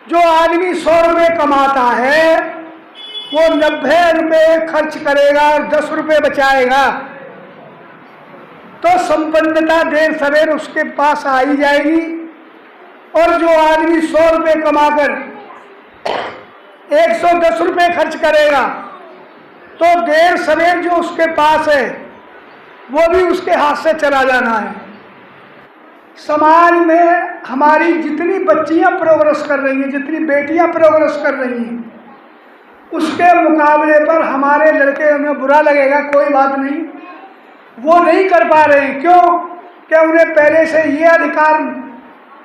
जो आदमी 100 रुपये कमाता है वो 90 रुपये खर्च करेगा और 10 रुपये बचाएगा, तो संपन्नता देर सवेर उसके पास आ ही जाएगी। और जो आदमी 100 रुपये कमाकर 110 रुपये खर्च करेगा तो देर सवेर जो उसके पास है वो भी उसके हाथ से चला जाना है। समाज में हमारी जितनी बच्चियां प्रोग्रेस कर रही हैं, जितनी बेटियां प्रोग्रेस कर रही हैं, उसके मुकाबले पर हमारे लड़के, उन्हें बुरा लगेगा कोई बात नहीं, वो नहीं कर पा रहे हैं। क्यों? कि उन्हें पहले से ये अधिकार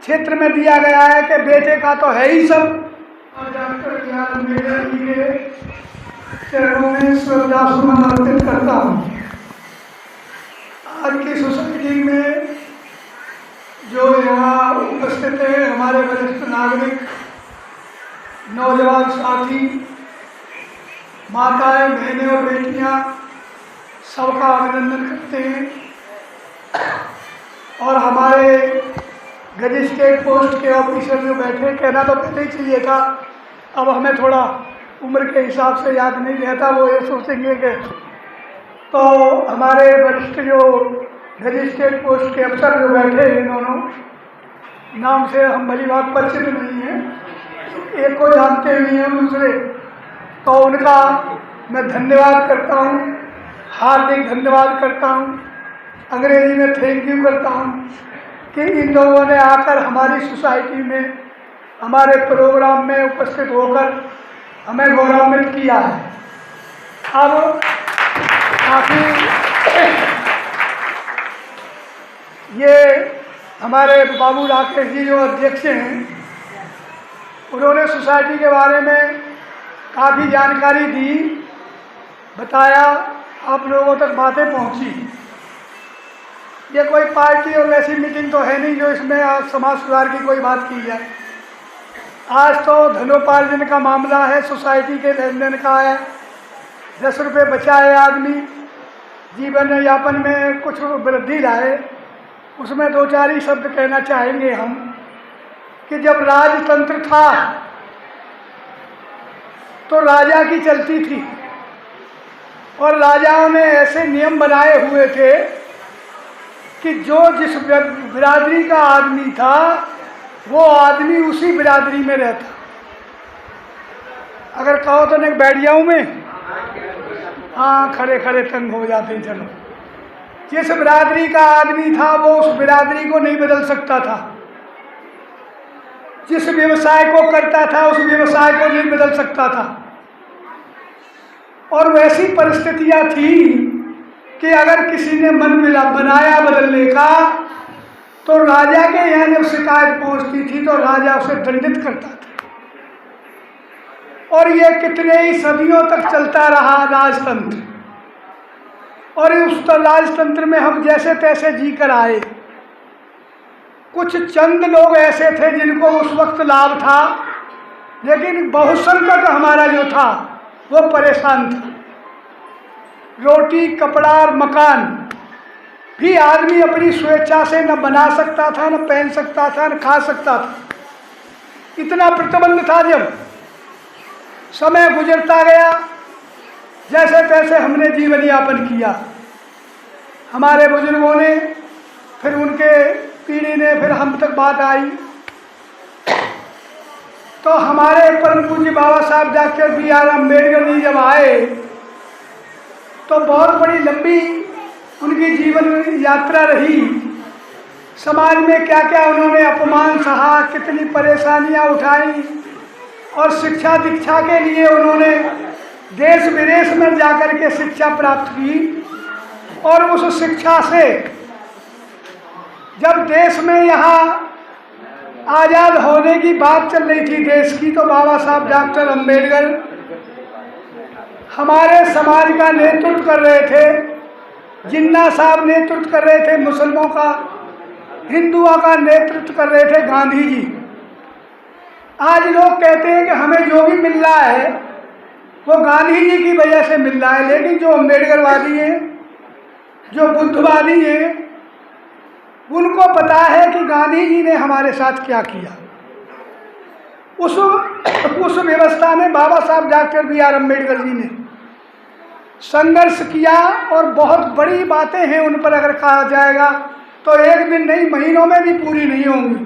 क्षेत्र में दिया गया है कि बेटे का तो है ही सब। Doctor B are Ambedkar ji के चरणों में श्रद्धासुमन अर्पित करता हूँ। आज की सोसाइटी में जो यहाँ उपस्थित है, हमारे वरिष्ठ नागरिक, नौजवान साथी, माताएं, बहनें और बेटियां, सबका अभिनंदन करते हैं। और हमारे मजिस्ट्रेट पोस्ट के ऑफिसर जो बैठे, कहना तो पहले ही चाहिए था, अब हमें थोड़ा उम्र के हिसाब से याद नहीं रहता, वो ये सोचेंगे कि तो हमारे वरिष्ठ जो मजिस्ट्रेट पोस्ट के अफसर जो बैठे हैं, इन्होंने नाम से हम भली बात परिचित नहीं हैं, एक को जानते भी हैं दूसरे, तो उनका मैं धन्यवाद करता हूँ, हार्दिक धन्यवाद करता हूँ, अंग्रेजी में थैंक यू करता हूँ कि इन लोगों ने आकर हमारी सोसाइटी में, हमारे प्रोग्राम में उपस्थित होकर हमें गौरवान्वित किया है। अब काफ़ी ये हमारे बाबू राकेश जी जो अध्यक्ष हैं, उन्होंने सोसाइटी के बारे में काफ़ी जानकारी दी, बताया, आप लोगों तक बातें पहुंची। ये कोई पार्टी और वैसी मीटिंग तो है नहीं जो इसमें आज समाज सुधार की कोई बात की जाए। आज तो धनोपार्जन का मामला है, सोसाइटी के लेन देन का है। 10 रुपये बचाए आदमी, जीवन यापन में कुछ वृद्धि लाए, उसमें 2-4 ही शब्द कहना चाहेंगे हम कि जब राजतंत्र था तो राजा की चलती थी और राजाओं ने ऐसे नियम बनाए हुए थे कि जो जिस बिरादरी का आदमी था वो आदमी उसी बिरादरी में रहता। अगर कहो तो नहीं बैठ जाऊं मैं, हाँ खड़े खड़े तंग हो जाते हैं। चलो, जिस बिरादरी का आदमी था वो उस बिरादरी को नहीं बदल सकता था, जिस व्यवसाय को करता था उस व्यवसाय को नहीं बदल सकता था। और वैसी परिस्थितियां थी कि अगर किसी ने मन बनाया बदलने का तो राजा के यहाँ जब शिकायत पहुंचती थी तो राजा उसे दंडित करता था। और ये कितने ही सदियों तक चलता रहा राजतंत्र। और उस राजतंत्र में हम जैसे तैसे जी कर आए। कुछ चंद लोग ऐसे थे जिनको उस वक्त लाभ था, लेकिन बहुसंख्यक हमारा जो था वो परेशान था। रोटी, कपड़ा और मकान भी आदमी अपनी स्वेच्छा से न बना सकता था, न पहन सकता था, न खा सकता था। इतना प्रतिबंध था। जब समय गुजरता गया, जैसे तैसे हमने जीवन यापन किया। हमारे बुजुर्गों ने, फिर उनके पीढ़ी ने, फिर हम तक बात आई तो हमारे परम पूज्य बाबा साहब doctor B are Ambedkar ji जब आए तो बहुत बड़ी लंबी उनकी जीवन यात्रा रही। समाज में क्या क्या उन्होंने अपमान सहा, कितनी परेशानियां उठाई, और शिक्षा दीक्षा के लिए उन्होंने देश विदेश में जाकर के शिक्षा प्राप्त की। और उस शिक्षा से जब देश में यहाँ आज़ाद होने की बात चल रही थी देश की, तो बाबा साहब डॉक्टर अम्बेडकर हमारे समाज का नेतृत्व कर रहे थे। जिन्ना साहब नेतृत्व कर रहे थे मुसलमानों का, हिंदुओं का नेतृत्व कर रहे थे गांधी जी। आज लोग कहते हैं कि हमें जो भी मिल रहा है वो गांधी जी की वजह से मिल रहा है, लेकिन जो अम्बेडकरवादी हैं, जो बुद्धवादी हैं, उनको पता है कि गांधी जी ने हमारे साथ क्या किया। उस व्यवस्था में बाबा साहब doctor B are Ambedkar ji ने संघर्ष किया और बहुत बड़ी बातें हैं, उन पर अगर कहा जाएगा तो एक दिन नहीं, महीनों में भी पूरी नहीं होंगी।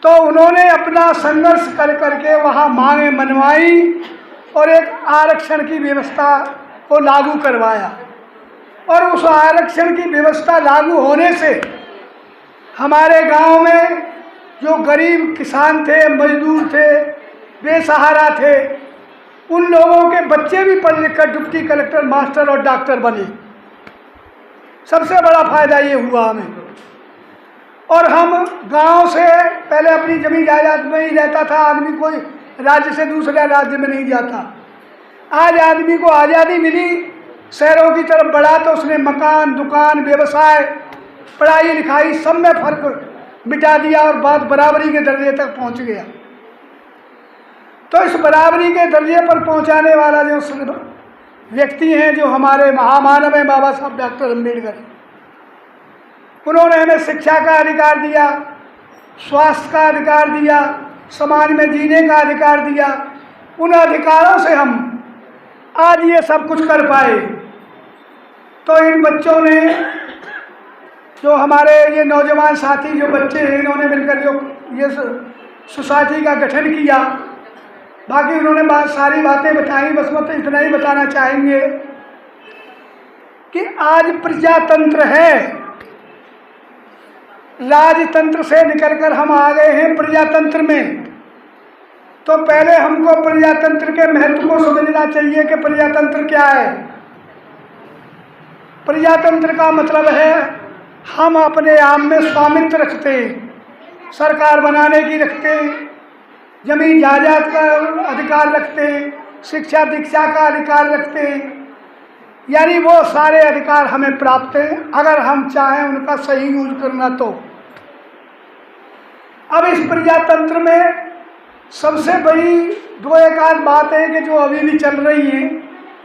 तो उन्होंने अपना संघर्ष कर करके वहाँ मांगें मनवाई और एक आरक्षण की व्यवस्था को लागू करवाया। और उस आरक्षण की व्यवस्था लागू होने से हमारे गांव में जो गरीब किसान थे, मजदूर थे, बेसहारा थे, उन लोगों के बच्चे भी पढ़ लिख कर डिप्टी कलेक्टर, मास्टर और डॉक्टर बने। सबसे बड़ा फायदा ये हुआ हमें। और हम गांव से पहले अपनी जमीन जायदाद में ही रहता था, आदमी कोई राज्य से दूसरे राज्य में नहीं जाता। आज आदमी को आज़ादी मिली, शहरों की तरफ बढ़ा तो उसने मकान, दुकान, व्यवसाय, पढ़ाई लिखाई सब में फर्क मिटा दिया और बात बराबरी के दर्जे तक पहुंच गया। तो इस बराबरी के दर्जे पर पहुंचाने वाला जो व्यक्ति हैं, जो हमारे महामानव हैं बाबा साहब डॉक्टर अम्बेडकर, उन्होंने हमें शिक्षा का अधिकार दिया, स्वास्थ्य का अधिकार दिया, समाज में जीने का अधिकार दिया। उन अधिकारों से हम आज ये सब कुछ कर पाए। तो इन बच्चों ने, जो हमारे ये नौजवान साथी जो बच्चे हैं, इन्होंने मिलकर जो ये सोसाइटी का गठन किया। बाकी उन्होंने सारी बातें बताई, बस वो तो इतना ही बताना चाहेंगे कि आज प्रजातंत्र है, राजतंत्र से निकलकर हम आ गए हैं प्रजातंत्र में। तो पहले हमको प्रजातंत्र के महत्व को समझना चाहिए कि प्रजातंत्र क्या है। प्रजातंत्र का मतलब है हम अपने आप में स्वामित्व रखते हैं, सरकार बनाने की रखते हैं, जमीन जायदाद का अधिकार रखते हैं, शिक्षा दीक्षा का अधिकार रखते हैं। यानी वो सारे अधिकार हमें प्राप्त हैं अगर हम चाहें उनका सही यूज करना। तो अब इस प्रजातंत्र में सबसे बड़ी दो एक आध बात है कि जो अभी भी चल रही हैं,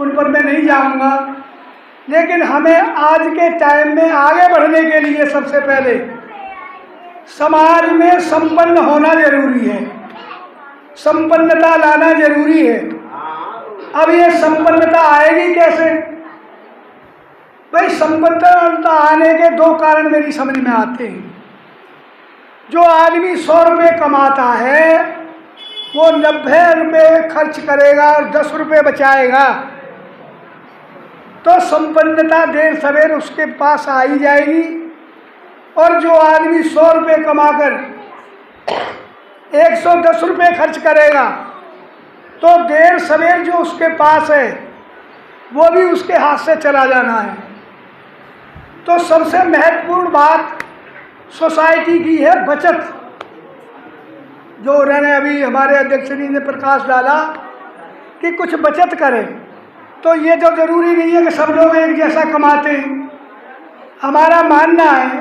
उन पर मैं नहीं जाऊंगा। लेकिन हमें आज के टाइम में आगे बढ़ने के लिए सबसे पहले समाज में संपन्न होना जरूरी है, संपन्नता लाना जरूरी है। अब ये संपन्नता आएगी कैसे? भाई, संपन्नता आने के दो कारण मेरी समझ में आते हैं। जो आदमी 100 रुपये कमाता है वो 90 रुपये खर्च करेगा और 10 रुपये बचाएगा, तो संपन्नता देर सवेर उसके पास आ ही जाएगी। और जो आदमी 100 रुपये कमाकर 110 रुपये खर्च करेगा, तो देर सवेर जो उसके पास है वो भी उसके हाथ से चला जाना है। तो सबसे महत्वपूर्ण बात सोसाइटी की है बचत, जो उन्होंने अभी हमारे अध्यक्ष जी ने प्रकाश डाला कि कुछ बचत करें। तो ये जो ज़रूरी नहीं है कि सब लोग एक जैसा कमाते हैं। हमारा मानना है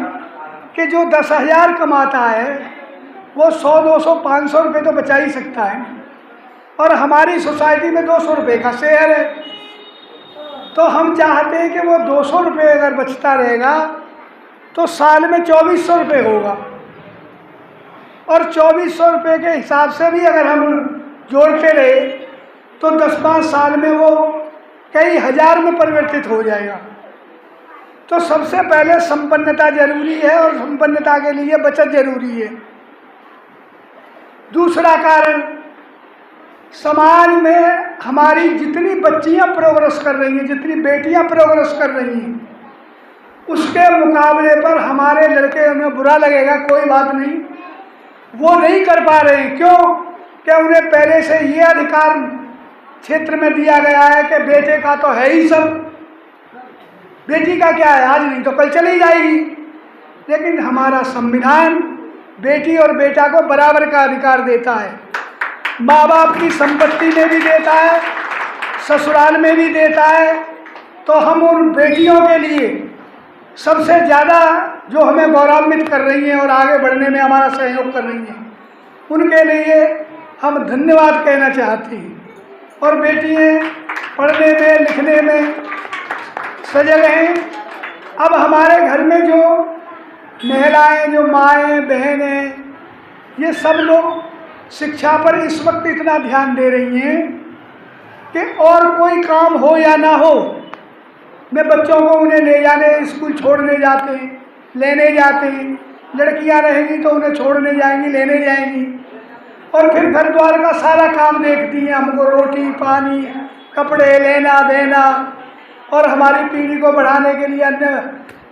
कि जो 10,000 कमाता है वो 100, 200, 500 रुपये तो बचा ही सकता है। और हमारी सोसाइटी में 200 रुपये का शेयर है, तो हम चाहते हैं कि वो 200 रुपये अगर बचता रहेगा तो साल में 2400 रुपये होगा। और 2400 रुपये के हिसाब से भी अगर हम जोड़ते रहे तो 10-5 साल में वो कई हज़ार में परिवर्तित हो जाएगा। तो सबसे पहले संपन्नता जरूरी है और संपन्नता के लिए बचत जरूरी है। दूसरा कारण, समाज में हमारी जितनी बच्चियां प्रोग्रेस कर रही हैं, जितनी बेटियां प्रोग्रेस कर रही हैं, उसके मुकाबले पर हमारे लड़के, उन्हें बुरा लगेगा, कोई बात नहीं, वो नहीं कर पा रहे हैं। क्यों? क्या उन्हें पहले से ये अधिकार क्षेत्र में दिया गया है कि बेटे का तो है ही सब, बेटी का क्या है, आज नहीं तो कल चली जाएगी। लेकिन हमारा संविधान बेटी और बेटा को बराबर का अधिकार देता है। माँ बाप की संपत्ति में भी देता है, ससुराल में भी देता है। तो हम उन बेटियों के लिए सबसे ज़्यादा जो हमें गौरवान्वित कर रही हैं और आगे बढ़ने में हमारा सहयोग कर रही हैं, उनके लिए हम धन्यवाद कहना चाहते हैं। और बेटियाँ पढ़ने में लिखने में सजग हैं। अब हमारे घर में जो महिलाएं, जो माएँ बहनें, ये सब लोग शिक्षा पर इस वक्त इतना ध्यान दे रही हैं कि और कोई काम हो या ना हो, मैं बच्चों को उन्हें ले जाने स्कूल छोड़ने जाते हैं, लेने जाते हैं। लड़कियां रहेंगी तो उन्हें छोड़ने जाएंगी, लेने जाएंगी, और फिर घर द्वार का सारा काम देखती हैं। हमको रोटी पानी कपड़े लेना देना और हमारी पीढ़ी को बढ़ाने के लिए अन्य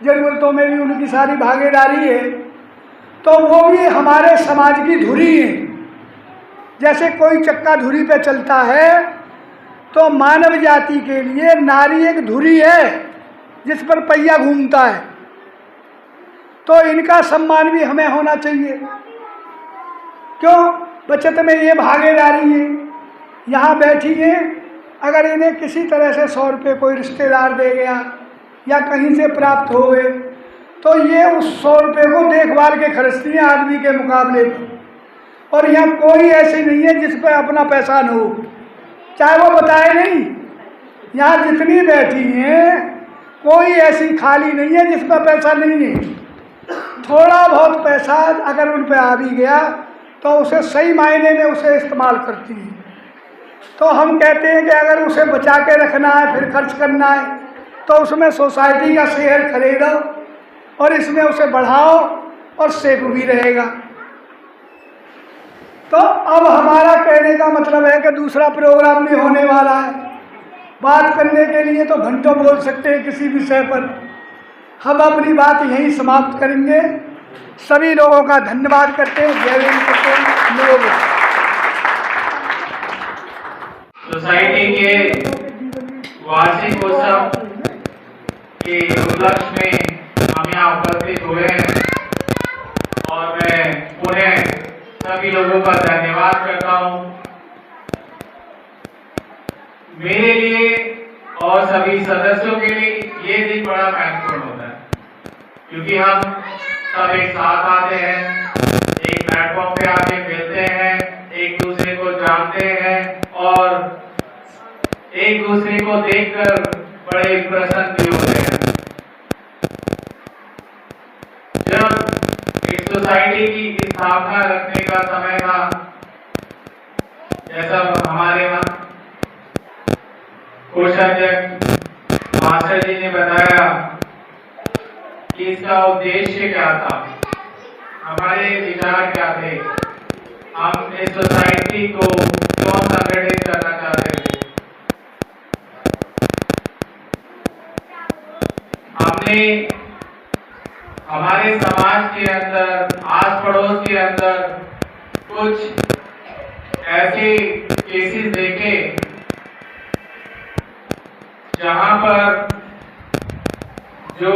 ज़रूरतों में भी उनकी सारी भागीदारी है। तो वो भी हमारे समाज की धुरी है। जैसे कोई चक्का धुरी पे चलता है तो मानव जाति के लिए नारी एक धुरी है जिस पर पहिया घूमता है। तो इनका सम्मान भी हमें होना चाहिए। क्यों? बचत में ये भागीदारी है। यहाँ बैठी हैं, अगर इन्हें किसी तरह से 100 रुपये कोई रिश्तेदार दे गया या कहीं से प्राप्त हो गए तो ये उस 100 रुपये को देखभाल के खर्चती हैं आदमी के मुकाबले में। और यहाँ कोई ऐसी नहीं है जिस पर अपना पैसा न हो, चाहे वो बताए नहीं। यहाँ जितनी बैठी हैं कोई ऐसी खाली नहीं है जिस पर पैसा नहीं है। थोड़ा बहुत पैसा अगर उन पर आ भी गया तो उसे सही मायने में उसे इस्तेमाल करती हैं। तो हम कहते हैं कि अगर उसे बचा के रखना है फिर खर्च करना है तो उसमें सोसाइटी का शेयर खरीदो और इसमें उसे बढ़ाओ और सेफ भी रहेगा। तो अब हमारा कहने का मतलब है कि दूसरा प्रोग्राम भी होने वाला है। बात करने के लिए तो घंटों बोल सकते हैं किसी विषय पर। हम अपनी बात यहीं समाप्त करेंगे। सभी लोगों का धन्यवाद करते हैं। जय हिंद करते हैं लोग। सोसाइटी के वार्षिक उत्सव के उपलक्ष्य में हम यहाँ उपस्थित हुए हैं और मैं पुनः सभी लोगों का धन्यवाद करता हूँ। मेरे लिए और सभी सदस्यों के लिए ये दिन बड़ा महत्वपूर्ण होता है क्योंकि हम सब एक साथ आते हैं, एक प्लेटफॉर्म पे आके मिलते हैं, एक दूसरे को जानते हैं और एक दूसरे को देखकर बड़े प्रसन्न भी होते हैं। जब इस सोसाइटी की स्थापना रखने का समय था, जैसा हमारे यहाँ कोषाध्यक्ष मास्टर जी ने बताया कि इसका उद्देश्य क्या था, हमारे विचार क्या थे, हम इस सोसाइटी को क्यों संगठित करना चाहते थे। हमने हमारे समाज के अंदर, आस पड़ोस के अंदर कुछ ऐसे केसेस देखे जहां पर जो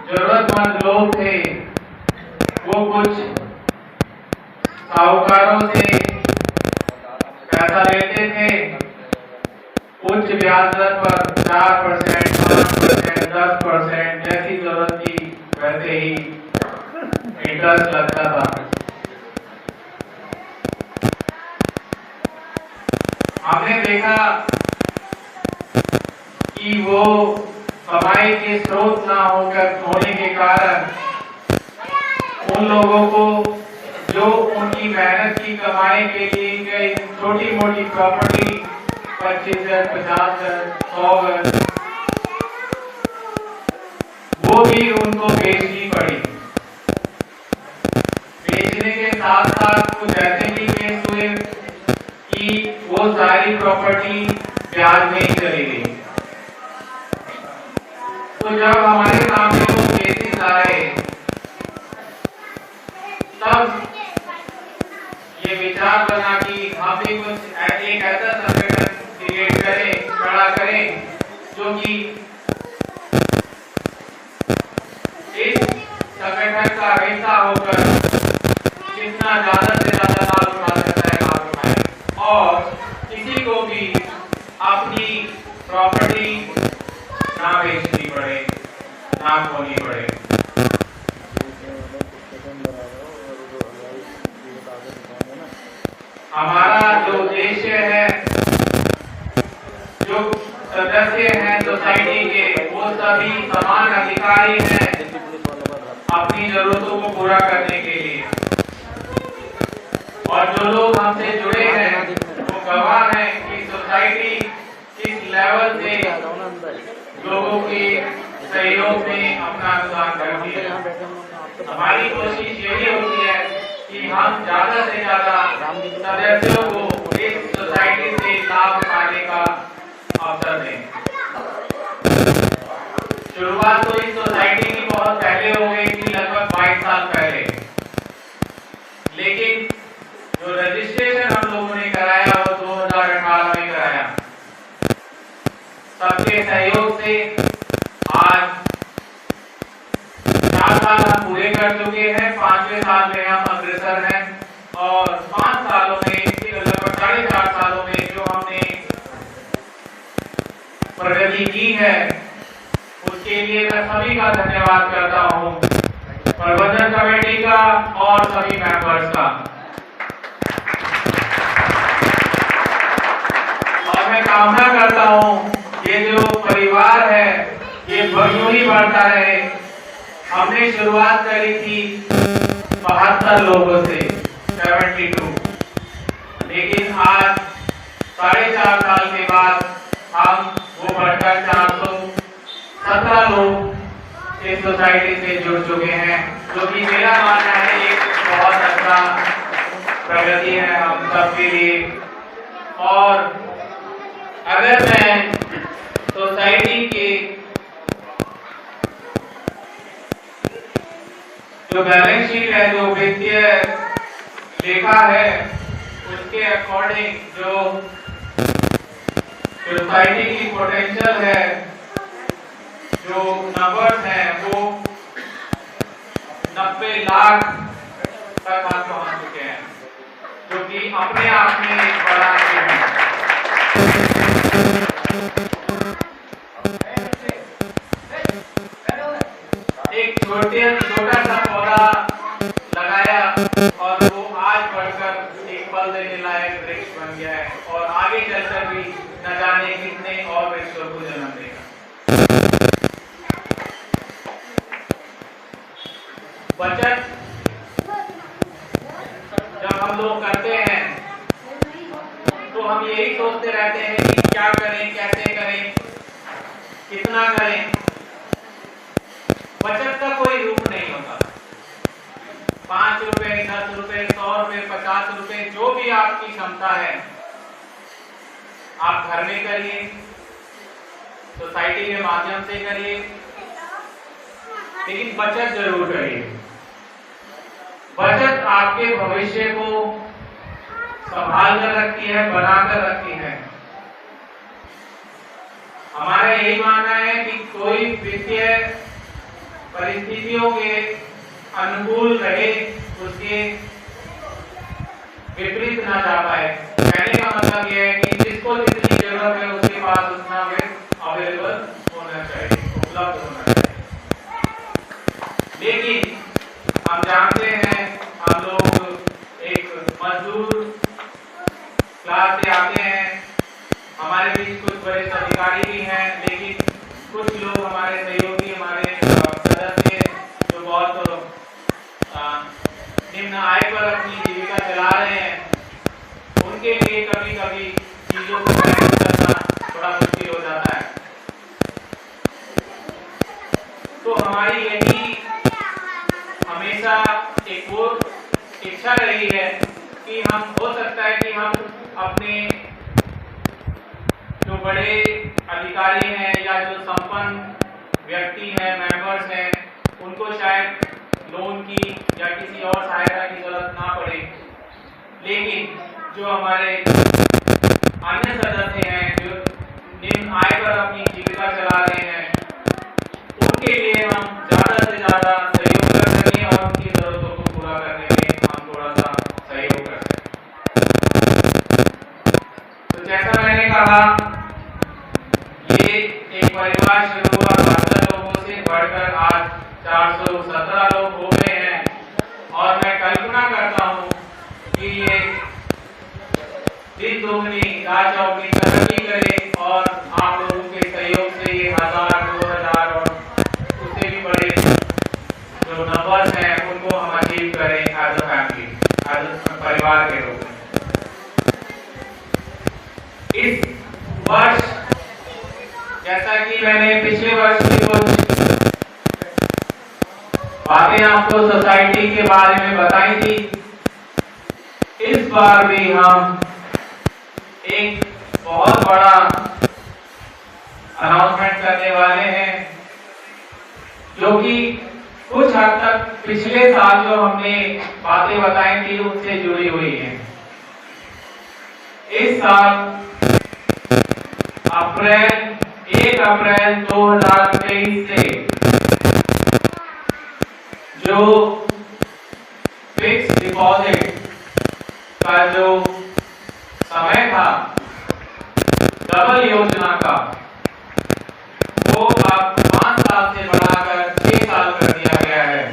जरूरतमंद लोग थे वो कुछ साहूकारों से पैसा लेते थे उच्च ब्याज दर पर 4%, 5%, 10% जैसी जरूरत थी वैसे ही इंटरेस्ट लगता था। हमने देखा कि वो कमाई के स्रोत ना होने के कारण उन लोगों को जो उनकी मेहनत की कमाई के लिए गई छोटी मोटी प्रॉपर्टी 25 गज, 50 गज, 100 गज वो भी उनको बेचनी पड़ी। बेचने के साथ साथ कुछ ऐसे भी केस हुए कि वो सारी प्रॉपर्टी ब्याज में ही चली गई। तो जब हमारे सामने वो केसेस आए तब ये विचार बना कि हम भी कुछ एक ऐसा संगठन क्रिएट करें, खड़ा करें जो कि इस संगठन का हिस्सा होकर जितना ज्यादा से ज्यादा लाभ उठा सकता है लाभ उठाए और किसी को भी अपनी प्रॉपर्टी ना बेचनी पड़े, ना खोनी पड़े। हमारा जो उद्देश्य है, जो सदस्य हैं सोसाइटी के वो सभी समान अधिकारी हैं अपनी जरूरतों को पूरा करने के लिए और जो लोग हमसे जुड़े हैं वो गवाह हैं कि सोसाइटी किस लेवल से लोगों के सहयोग में अपना अनुदान करती है। हमारी कोशिश यही होती है कि हम ज्यादा से ज्यादा सदस्यों को इस सोसाइटी से लाभ उठाने का अवसर दें। शुरुआत तो इस सोसाइटी की बहुत पहले हो गई थी, लगभग 22 साल पहले, लेकिन जो रजिस्ट्रेशन हम लोगों ने कराया वो 2018 में कराया। सबके सहयोग से आज 4 साल हम पूरे कर चुके हैं, 5वें साल में हम अग्रसर हैं और 5 सालों में लगभग 4.5 सालों में जो हमने प्रगति की है उसके लिए मैं सभी का धन्यवाद करता हूं, प्रबंधन कमेटी का और सभी मेंबर्स का। और मैं कामना करता हूं ये जो परिवार है ये यूं ही बढ़ता रहे। हमने शुरुआत करी थी 72 लोगों से, 72, लेकिन आज 4.5 साल के बाद हम वो बढ़कर 417 लोग इस सोसाइटी से जुड़ चुके हैं, जो कि मेरा मानना है एक बहुत अच्छा प्रगति है हम सबके लिए। और अगर मैं सोसाइटी के जो बैलेंस शीट है, जो वित्तीय लेखा है, उसके अकॉर्डिंग जो सोसाइटी की पोटेंशियल है, जो नंबर्स हैं वो 90 लाख तक हम पहुंच चुके हैं, जो कि अपने आप में एक बड़ा अचीवमेंट है। एक छोटा सा पौधा लगाया और वो आज बढ़कर एक फल देने लायक वृक्ष बन गया है और आगे चलकर भी न जाने कितने और वृक्षों को जन्म देगा। बचत जब हम लोग करते हैं तो हम यही सोचते रहते हैं कि क्या करें, कैसे करें, कितना करें। बचत का कोई रूप नहीं होता। 5 रुपए, 10 रुपए, 100 रुपए, 50 रुपए, जो भी आपकी क्षमता है आप घर में करिए, सोसाइटी के माध्यम से करिए, लेकिन बचत जरूर करिए। बचत आपके भविष्य को संभाल कर रखती है, बनाकर रखती है। हमारा यही मानना है कि कोई वित्तीय परिस्थितियों के अनुकूल रहे, उसके विपरीत ना जा पाए। कहने का मतलब यह है कि जिसको जितनी जरूरत है उसके पास उतना वित्त अवेलेबल होना चाहिए, उपलब्ध होना चाहिए। लेकिन हम जानते हैं हम लोग एक मजदूर क्लास से आते हैं, हमारे बीच कुछ वरिष्ठ अधिकारी भी हैं, लेकिन कुछ लोग हमारे सहयोगी, हमारे सदस्य जो बहुत निम्न आय पर अपनी जीविका चला रहे हैं, उनके लिए कभी कभी चीजों को मैनेज करना थोड़ा मुश्किल हो जाता है। तो हमारी यही हमेशा एक वो इच्छा रही है कि हम, हो सकता है कि हम अपने जो बड़े अधिकारी हैं या जो संपन्न व्यक्ति हैं, मेंबर्स हैं, उनको शायद लोन की या किसी और सहायता की जरूरत ना पड़े, लेकिन जो हमारे अन्य सदस्य हैं जो निम्न आय पर अपनी जीविका चला रहे हैं, उनके लिए हम ज्यादा से ज्यादा सहयोग कर सकें और उनकी जरूरतों को पूरा करने में हम थोड़ा सा सहयोग कर सकें। तो जैसा मैंने कहा, ये एक परिवार शुरू हुआ 72 लोगों से, बढ़कर आज 417 लोग हो गए हैं और मैं कल्पना करता हूँ कि ये दिन दोगुनी रात चौगुनी तरक्की करे और आप लोगों के सहयोग से ये 1000, 2000 और उससे भी बड़े जो नंबर्स हैं उनको हम अचीव करें as a family, as a परिवार के रूप में। कि मैंने पिछले वर्ष की कुछ बातें आपको सोसाइटी के बारे में बताई थी, इस बार भी हम एक बहुत बड़ा अनाउंसमेंट करने वाले हैं, जो कि कुछ हद तक पिछले साल जो हमने बातें बताई थी उससे जुड़ी हुई हैं। इस साल 1 अप्रैल 2023 से जो फिक्स डिपॉजिट का जो समय था डबल योजना का, वो अब 5 साल से बढ़ाकर 6 साल कर दिया गया है।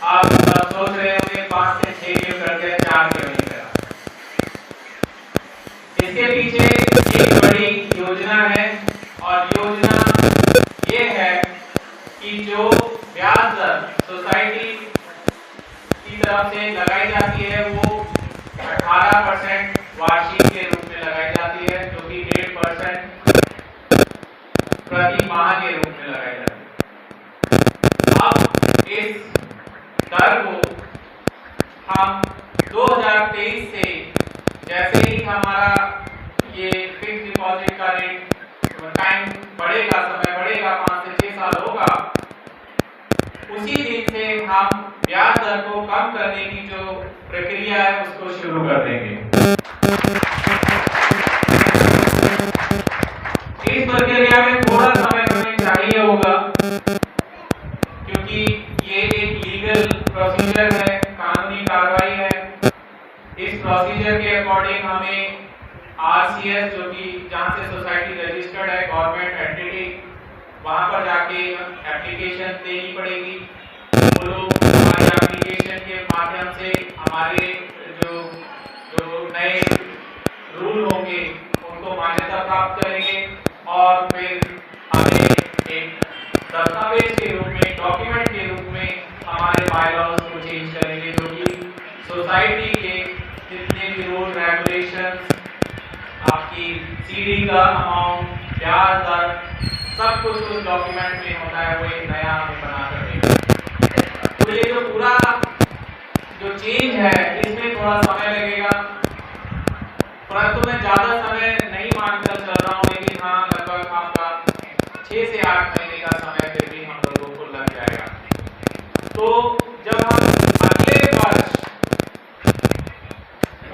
आप सोच रहे होंगे 5 से 6 क्यों कर दिया, 4 क्यों नहीं करा? इसके पीछे एक बड़ी योजना है, और योजना ये है कि जो ब्याज दर सोसाइटी की तरफ से लगाई जाती है वो 18% वार्षिक के रूप में लगाई जाती है, जो कि 1.5% प्रति माह के रूप में लगाई जाती है। अब इस दर को हम 2023 से, जैसे ही हमारा ये फिक्स डिपॉजिट का रेट टाइम बढ़ेगा, समय बढ़ेगा, 5 से 6 साल होगा, उसी दिन से हम ब्याज दर को कम करने की जो प्रक्रिया है उसको शुरू कर देंगे। इस प्रक्रिया में थोड़ा समय हमें चाहिए होगा, क्योंकि ये एक लीगल प्रोसीजर है, कानूनी कार्रवाई है। इस प्रोसीजर के अकॉर्डिंग हमें RCS, जो कि जहाँ से सोसाइटी रजिस्टर्ड है, गवर्नमेंट एंटिटी, वहाँ पर जाके एप्लीकेशन देनी पड़ेगी। वो लोग हमारे एप्लीकेशन के माध्यम से हमारे जो नए रूल होंगे उनको मान्यता प्राप्त करेंगे, और फिर हमें एक दस्तावेज के रूप में, डॉक्यूमेंट के रूप में हमारे बायलॉज को चेंज करेंगे, जो कि सोसाइटी के जितने भी रूल रेगुलेशंस, आपकी CD का अमाउंट, ब्याज दर, सब कुछ उस डॉक्यूमेंट में होता है, वो एक नया हमें बना कर देगा। तो ये जो पूरा जो चेंज है इसमें थोड़ा समय लगेगा, परंतु मैं ज्यादा समय नहीं मानकर चल रहा हूँ, लेकिन हाँ लगभग आपका 6 से 8 महीने का समय फिर भी हम लोगों को लग जाएगा। तो जब हम अगले वर्ष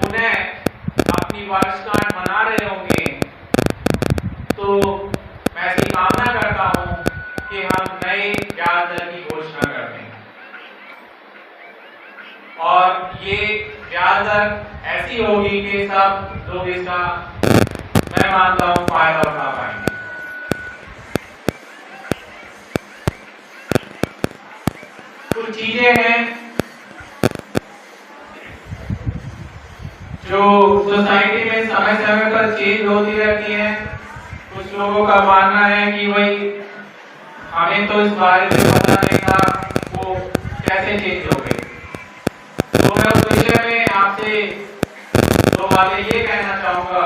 उन्हें अपनी वर्षगांठ मना रहे होंगे, तो मैं ऐसी कामना करता हूं कि हम नए ब्याज दर की घोषणा कर दें, और ये ब्याज दर ऐसी होगी कि सब लोग इसका, मैं मानता हूं, फायदा उठा पाएंगे। कुछ चीजें हैं जो सोसाइटी में समय समय पर चेंज होती रहती है। कुछ लोगों का मानना है कि भाई हमें तो इस बारे में पता नहीं था, वो कैसे चेंज हो गई। तो मैं उस विषय में आपसे 2 बातें ये कहना चाहूंगा।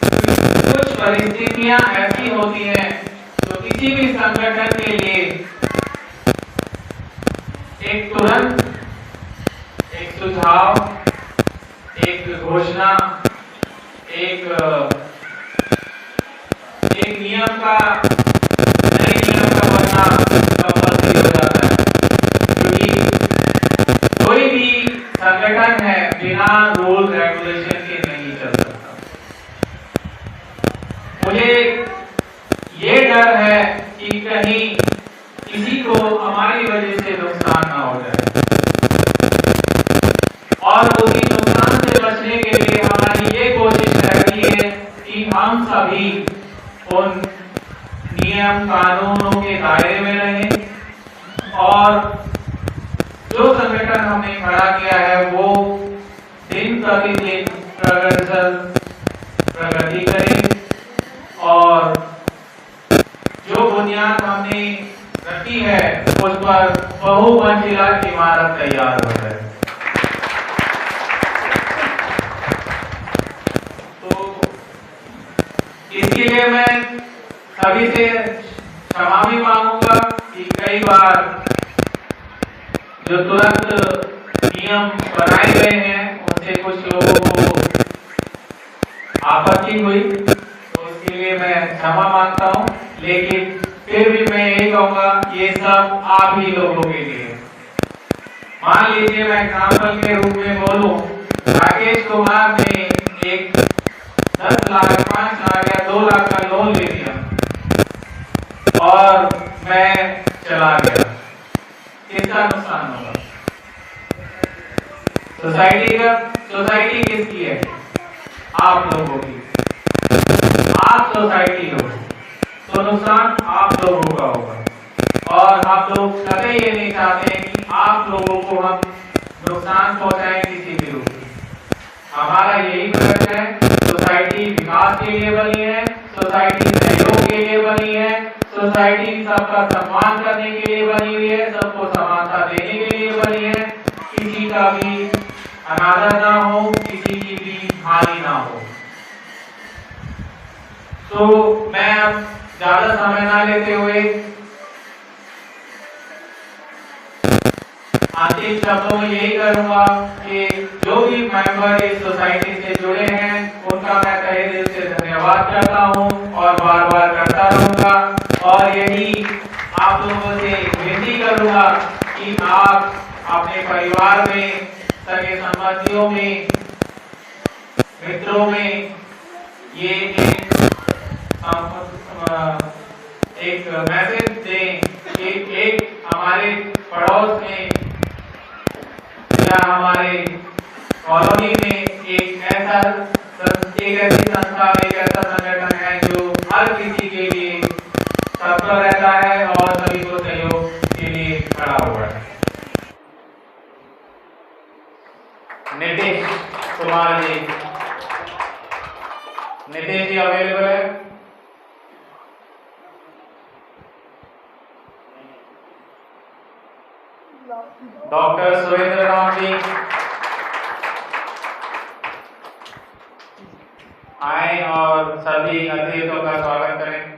कुछ परिस्थितियां ऐसी होती हैं जो किसी भी संगठन के लिए एक तुरंत एक सुझाव, एक घोषणा, एक नियम का, नए नियम का बनना कंपल्सरी हो जाता है, क्योंकि कोई भी संगठन है बिना रूल रेगुलेशन के नहीं चल सकता। मुझे ये डर है कि कहीं किसी को हमारी वजह से नुकसान ना हो जाए, और उसी नुकसान से बचने के लिए हमारी ये कोशिश रहती है कि हम सभी उन नियम कानूनों के दायरे में रहें, और जो संगठन हमने खड़ा किया है वो दिन प्रतिदिन प्रगति करे, और जो बुनियाद हमने रखी है उस पर बहुमंजिला इमारत तैयार हो जाए। इसके लिए मैं सभी से क्षमा भी मांगूंगा कि कई बार जो तुरंत नियम बनाए गए हैं उनसे कुछ लोगों को आपत्ति हुई, तो उसके लिए मैं क्षमा मांगता हूं। लेकिन फिर भी मैं यही कहूंगा, ये सब आप ही लोगों के लिए। मान लीजिए मैं एग्जाम्पल के रूप में बोलूं, राकेश कुमार ने एक 10 लाख, 5 लाख या 2 लाख का लोन ले लिया और मैं चला गया, किसका नुकसान होगा? सोसाइटी का। सोसाइटी किसकी है? आप लोगों की। आप सोसाइटी हो तो नुकसान आप लोगों का होगा, और आप लोग कभी ये नहीं चाहते हैं कि आप लोगों को हम नुकसान पहुंचाएं किसी भी रूप में। हमारा यही प्रयत्न है। सोसाइटी विकास के लिए बनी है, सोसाइटी सहयोग के लिए बनी है, सोसाइटी सबका सम्मान करने के लिए बनी हुई है, सबको समानता देने के लिए बनी है, किसी का भी अनादर ना हो, किसी की भी हानि ना हो। तो मैं अब ज्यादा समय ना लेते हुए अंतिम शब्दों में यही करूंगा कि जो भी मेंबर इस सोसाइटी से जुड़े हैं उनका मैं तहे दिल से धन्यवाद करता हूं और बार बार करता रहूंगा। और यही आप लोगों से विनती करूंगा कि आप अपने परिवार में, सगे संबंधियों में, मित्रों में ये एक मैसेज दें कि एक हमारे पड़ोस में या हमारे कॉलोनी में एक ऐसी संस्था, एक ऐसा संगठन है जो हर किसी के लिए तत्पर रहता है और सभी को सहयोग के लिए खड़ा हुआ है। नीतीश कुमार जी, नीतीश जी अवेलेबल है? डॉक्टर सुरेंद्र राम जी आए और सभी अतिथियों का स्वागत करें।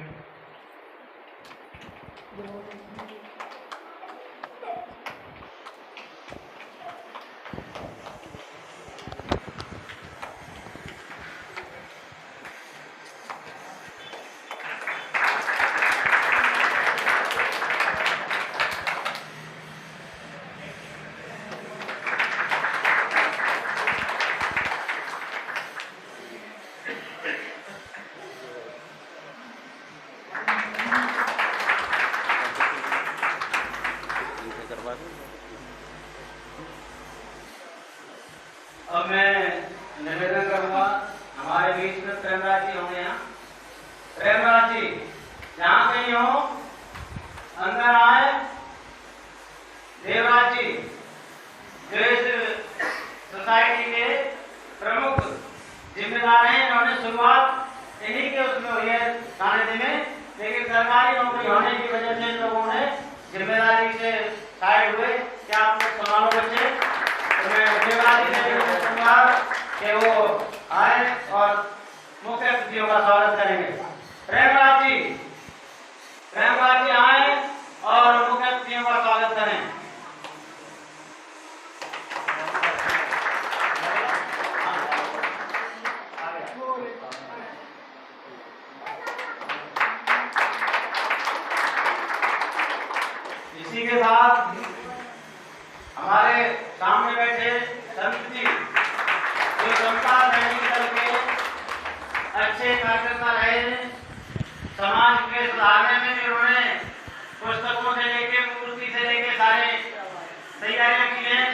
अब मैं निवेदन करूंगा, हमारे बीच में प्रेमराज जी होंगे। यहाँ प्रेमराज जी जहाँ कहीं हो अंदर आए। देवराज जी जो इस सोसाइटी के प्रमुख जिम्मेदार हैं, इन्होंने शुरुआत इन्हीं के उसमें हुई है थाने में, लेकिन सरकारी नौकरी होने की वजह से लोगों ने जिम्मेदारी से साइड हुए। क्या आप लोग संभालो बच्चे? तो मैं देवराज जी से कहूंगा कि वो आए और मुख्य अतिथियों का स्वागत करेंगे। प्रेमराज जी आए और मुख्य अतिथियों का स्वागत करें। इसी के साथ हमारे सामने बैठे संत जी जो समता सैनिक दल के अच्छे कार्यकर्ता रहे हैं, समाज के सुधारने में उन्होंने पुस्तकों से लेके मूर्ति से लेके सारे तैयारियां की हैं।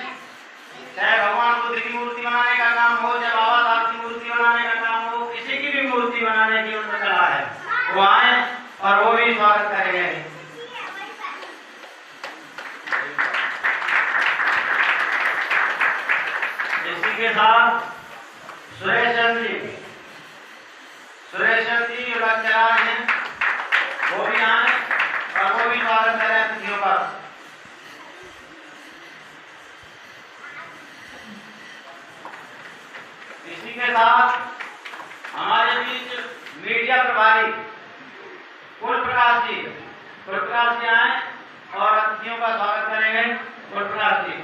चाहे भगवान बुद्ध की मूर्ति बनाने का काम हो, चाहे बाबा साहब की मूर्ति बनाने का काम हो, किसी की भी मूर्ति बनाने की उनका कला है। वो आए और वो भी स्वागत करेंगे। इसी के साथ सुरेश चंद्र जी लेक्चरार हैं, वो भी आए और वो भी स्वागत करें अतिथियों का। इसी के साथ हमारे बीच मीडिया प्रभारी फूलप्रकाश जी, फूलप्रकाश जी आए और अतिथियों का स्वागत करेंगे। फूलप्रकाश जी।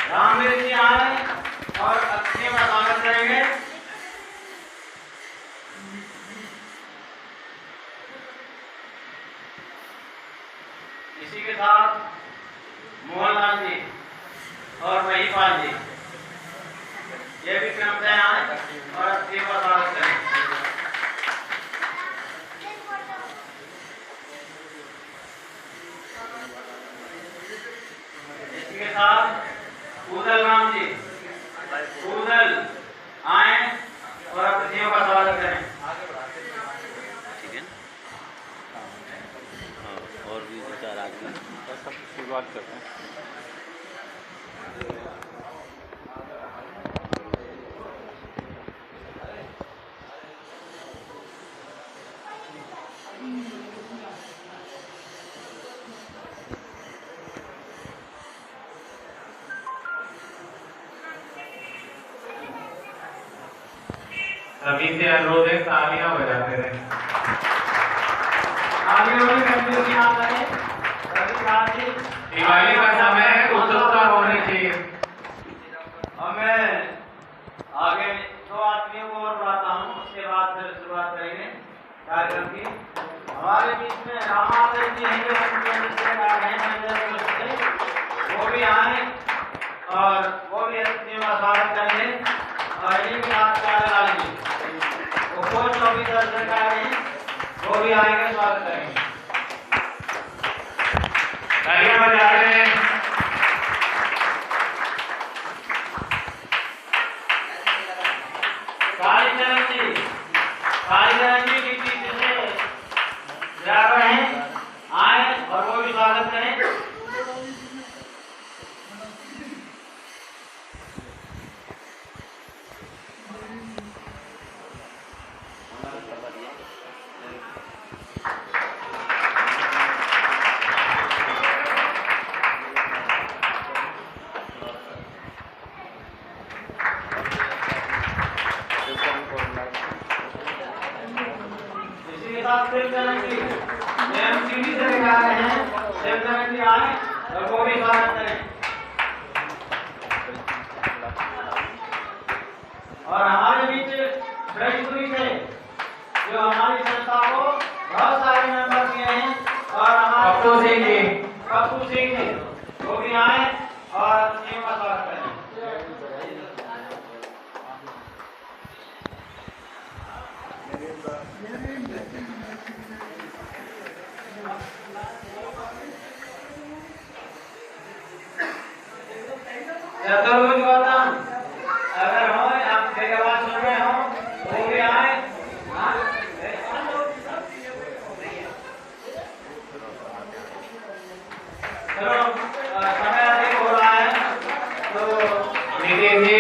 रामवीर जी आए और अतिथियों का स्वागत करेंगे। इसी के साथ मोहनलाल जी और महिपाल जी, ये भी क्रमशः आए और अतिथियों का स्वागत करें। इसी के साथ उदल राम जी, उदल आए और अतिथियों का स्वागत करें। ठीक है। हाँ, और भी 2-4 आदमी सब शुरुआत करते हैं। सभी से अनुरोध है तालियां बजाते रहें। दिवाली का समय है, उत्सुकता होनी चाहिए। और मैं आगे 2 आदमियों को और बुलाता हूँ, उसके बाद फिर शुरुआत करेंगे कार्यक्रम की। हमारे बीच में रामादेव जी हैं, वो भी आए और वो भी अतिथियों का स्वागत करेंगे। और इन्हीं के साथ प्यारेलाल जी, वो पोस्ट ऑफिसर सरकार हैं, वो भी आएंगे, स्वागत करेंगे। तालियां बजा रहे हैं। कालीचरण जी की पीछे से ड्राइवर हैं, आए और वो भी स्वागत करें। शिवचरण जी एमसीडी से लेकर आ रहे हैं, शिवचरण जी आए और वो भी स्वागत करें। और हमारे बीच ब्रजपुरी से जो हमारी संस्था को बहुत सारे मेंबर किए हैं और हमारे पप्पू सिंह जी वो भी आए और अतिथियों का स्वागत करें। चतुर्भुज गौतम अगर हो, आप मेरी आवाज सुन रहे हो, वो भी आए। चलो समय अधिक हो रहा है तो नितिन जी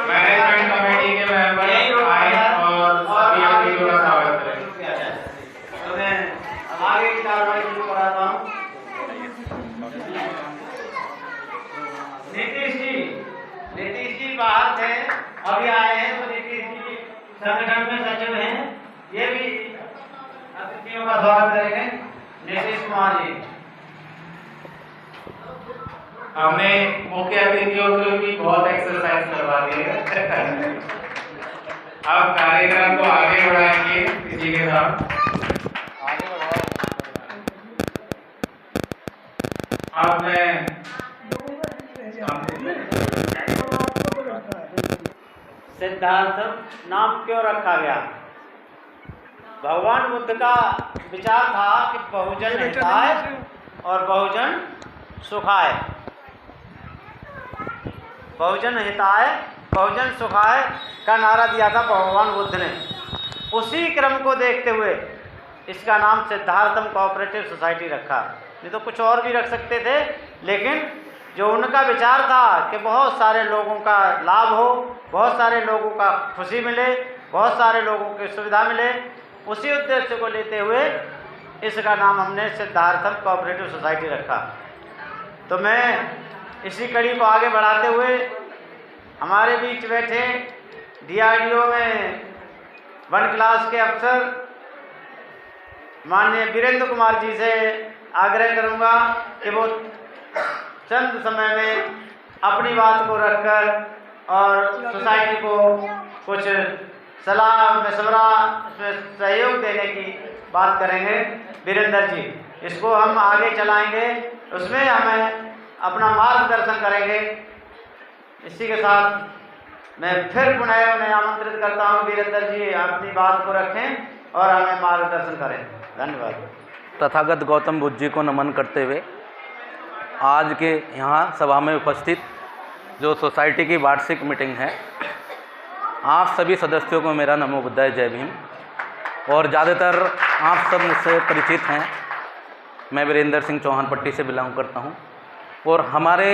मैनेजमेंट कमेटी के मेंबर आए और सभी अतिथियों का स्वागत करें। तो मैं आगे की कार्रवाई शुरू कराता हूँ। नीतीश जी बाहर थे, अभी आए हैं, तो नीतीश जी संगठन में सचिव हैं, ये भी अतिथियों का स्वागत करेंगे। नीतीश कुमार जी, हमने मुख्य अतिथियों को भी बहुत एक्सरसाइज करवा दी है। अब कार्यक्रम को आगे बढ़ाएंगे इसी के साथ। अब मैं सिद्धार्थ नाम क्यों रखा गया? भगवान बुद्ध का विचार था कि बहुजन हिताय और बहुजन सुखाय। बहुजन हिताय बहुजन सुखाय का नारा दिया था भगवान बुद्ध ने। उसी क्रम को देखते हुए इसका नाम सिद्धार्थम कोऑपरेटिव सोसाइटी रखा। नहीं तो कुछ और भी रख सकते थे, लेकिन जो उनका विचार था कि बहुत सारे लोगों का लाभ हो, बहुत सारे लोगों का खुशी मिले, बहुत सारे लोगों को सुविधा मिले, उसी उद्देश्य को लेते हुए इसका नाम हमने सिद्धार्थम कोऑपरेटिव सोसाइटी रखा। तो मैं इसी कड़ी को आगे बढ़ाते हुए हमारे बीच बैठे DRDO में 1 क्लास के अफसर माननीय वीरेंद्र कुमार जी से आग्रह करूंगा कि वो चंद समय में अपनी बात को रखकर और सोसाइटी को कुछ सलाह मशवरा सहयोग देने की बात करेंगे। वीरेंद्र जी, इसको हम आगे चलाएंगे, उसमें हमें अपना मार्गदर्शन करेंगे। इसी के साथ मैं फिर पुनः उन्हें आमंत्रित करता हूँ, वीरेंद्र जी अपनी बात को रखें और हमें मार्गदर्शन करें। धन्यवाद। तथागत गौतम बुद्ध जी को नमन करते हुए आज के यहाँ सभा में उपस्थित जो सोसाइटी की वार्षिक मीटिंग है, आप सभी सदस्यों को मेरा नमो बुद्धाय जय भीम। और ज़्यादातर आप सब मुझसे परिचित हैं। मैं वीरेंद्र सिंह चौहान पट्टी से बिलोंग करता हूँ और हमारे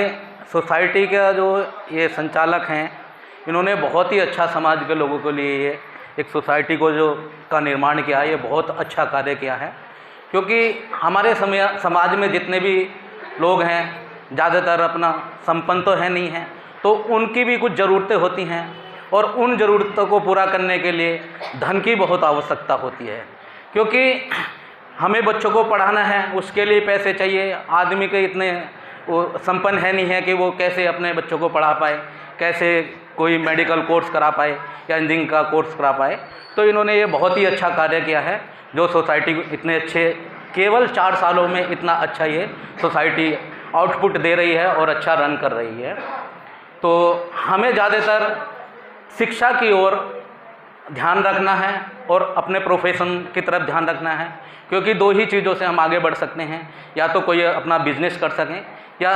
सोसाइटी का जो ये संचालक हैं, इन्होंने बहुत ही अच्छा समाज के लोगों के लिए ये एक सोसाइटी को जो का निर्माण किया है, ये बहुत अच्छा कार्य किया है। क्योंकि हमारे समाज में जितने भी लोग हैं ज़्यादातर अपना संपन्न तो है नहीं है, तो उनकी भी कुछ ज़रूरतें होती हैं और उन ज़रूरतों को पूरा करने के लिए धन की बहुत आवश्यकता होती है। क्योंकि हमें बच्चों को पढ़ाना है, उसके लिए पैसे चाहिए। आदमी के इतने वो संपन्न है नहीं है कि वो कैसे अपने बच्चों को पढ़ा पाए, कैसे कोई मेडिकल कोर्स करा पाए या इंजीनियरिंग का कोर्स करा पाए। तो इन्होंने ये बहुत ही अच्छा कार्य किया है, जो सोसाइटी इतने अच्छे केवल 4 सालों में इतना अच्छा ये सोसाइटी आउटपुट दे रही है और अच्छा रन कर रही है। तो हमें ज़्यादातर शिक्षा की ओर ध्यान रखना है और अपने प्रोफेशन की तरफ ध्यान रखना है, क्योंकि 2 ही चीज़ों से हम आगे बढ़ सकते हैं, या तो कोई अपना बिजनेस कर सकें या